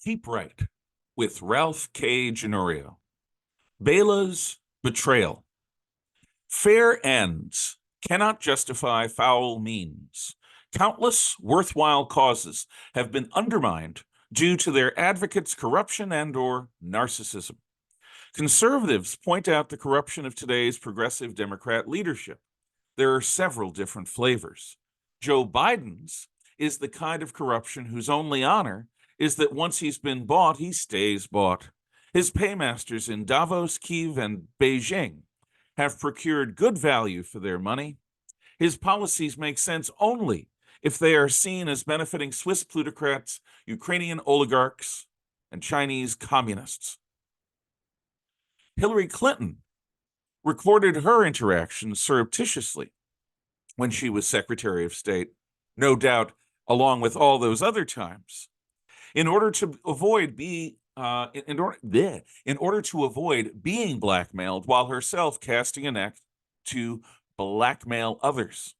Keep Right with Ralph K. Ginorio. BELA'S Betrayal. Fair ends cannot justify foul means. Countless worthwhile causes have been undermined due to their advocates' corruption and/or narcissism. Conservatives point out the corruption of today's progressive Democrat leadership. There are several different flavors. Joe Biden's is the kind of corruption whose only honor is that once he's been bought, he stays bought. His paymasters in Davos, Kyiv, and Beijing have procured good value for their money. His policies make sense only if they are seen as benefiting Swiss plutocrats, Ukrainian oligarchs, and Chinese communists. Hillary Clinton recorded her interactions surreptitiously when she was Secretary of State, no doubt along with all those other times, in order to avoid being blackmailed while herself casting a net to blackmail others.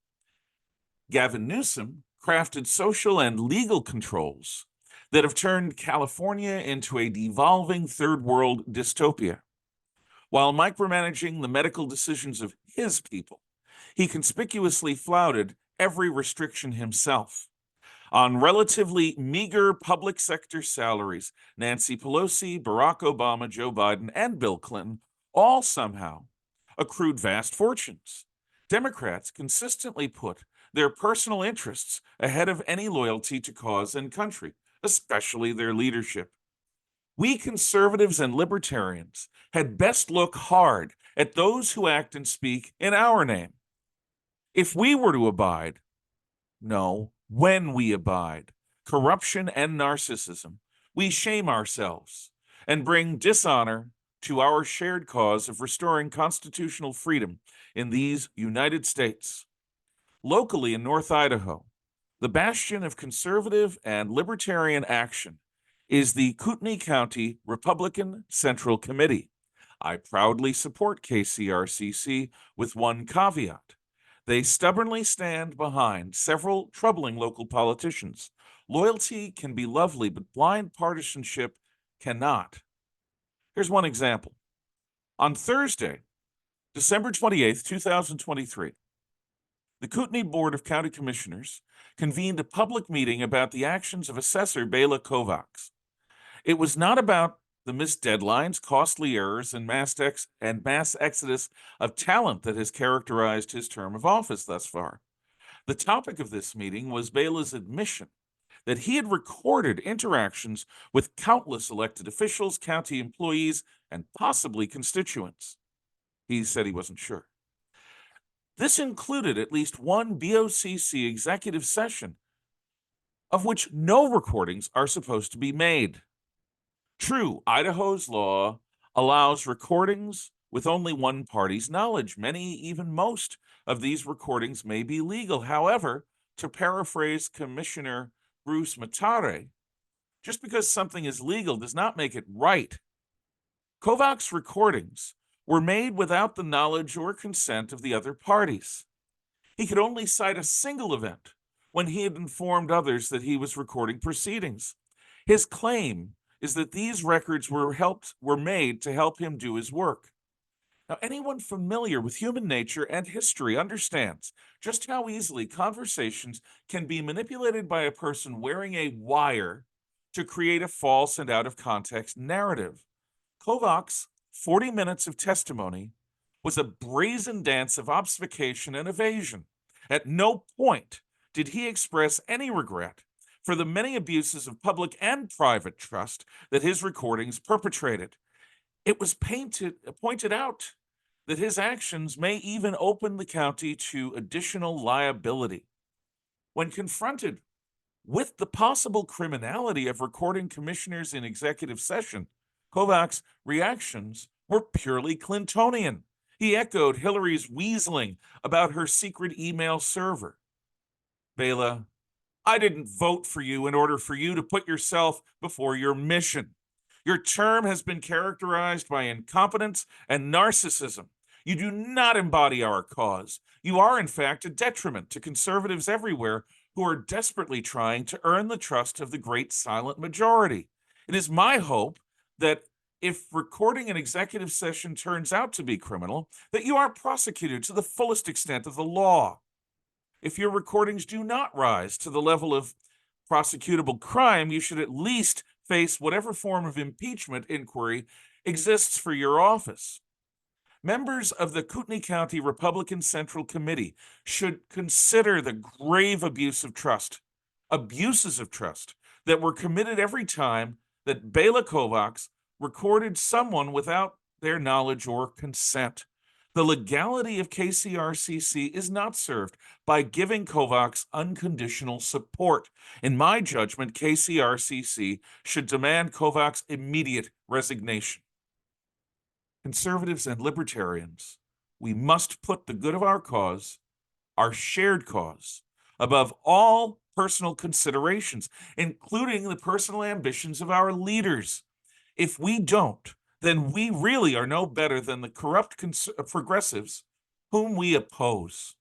Gavin Newsom crafted social and legal controls that have turned California into a devolving third world dystopia. While micromanaging the medical decisions of his people, he conspicuously flouted every restriction himself. On relatively meager public sector salaries, Nancy Pelosi, Barack Obama, Joe Biden, and Bill Clinton all somehow accrued vast fortunes. Democrats consistently put their personal interests ahead of any loyalty to cause and country, especially their leadership. We conservatives and libertarians had best look hard at those who act and speak in our name. If we were to abide, no, when we abide, corruption and narcissism, we shame ourselves and bring dishonor to our shared cause of restoring constitutional freedom in these United States. Locally in North Idaho, the bastion of conservative and libertarian action is the Kootenai County Republican Central Committee. I proudly support KCRCC with one caveat. They stubbornly stand behind several troubling local politicians. Loyalty can be lovely, but blind partisanship cannot. Here's one example. On Thursday, December 28th, 2023, the Kootenai Board of County Commissioners convened a public meeting about the actions of Assessor Bela Kovacs. It was not about the missed deadlines, costly errors, and mass exodus of talent that has characterized his term of office thus far. The topic of this meeting was Bela's admission that he had recorded interactions with countless elected officials, county employees, and possibly constituents. He said he wasn't sure. This included at least one BOCC executive session, of which no recordings are supposed to be made. True, Idaho's law allows recordings with only one party's knowledge. Many, even most, of these recordings may be legal. However, to paraphrase Commissioner Bruce Matare, just because something is legal does not make it right. Kovacs' recordings were made without the knowledge or consent of the other parties. He could only cite a single event when he had informed others that he was recording proceedings. His claim is that these records were made to help him do his work. Now, anyone familiar with human nature and history understands just how easily conversations can be manipulated by a person wearing a wire to create a false and out-of-context narrative. Kovacs' 40 minutes of testimony was a brazen dance of obfuscation and evasion. At no point did he express any regret for the many abuses of public and private trust that his recordings perpetrated. It was pointed out that his actions may even open the county to additional liability. When confronted with the possible criminality of recording commissioners in executive session, Kovacs' reactions were purely Clintonian. He echoed Hillary's weaseling about her secret email server. Bela, I didn't vote for you in order for you to put yourself before your mission. Your term has been characterized by incompetence and narcissism. You do not embody our cause. You are, in fact, a detriment to conservatives everywhere who are desperately trying to earn the trust of the great silent majority. It is my hope that if recording an executive session turns out to be criminal, that you are prosecuted to the fullest extent of the law. If your recordings do not rise to the level of prosecutable crime, you should at least face whatever form of impeachment inquiry exists for your office. Members of the Kootenai County Republican Central Committee should consider the grave abuses of trust that were committed every time that Bela Kovacs recorded someone without their knowledge or consent. The legality of KCRCC is not served by giving Kovacs unconditional support. In my judgment, KCRCC should demand Kovacs' immediate resignation. Conservatives and libertarians, we must put the good of our cause, our shared cause, above all personal considerations, including the personal ambitions of our leaders. If we don't, then we really are no better than the corrupt progressives whom we oppose.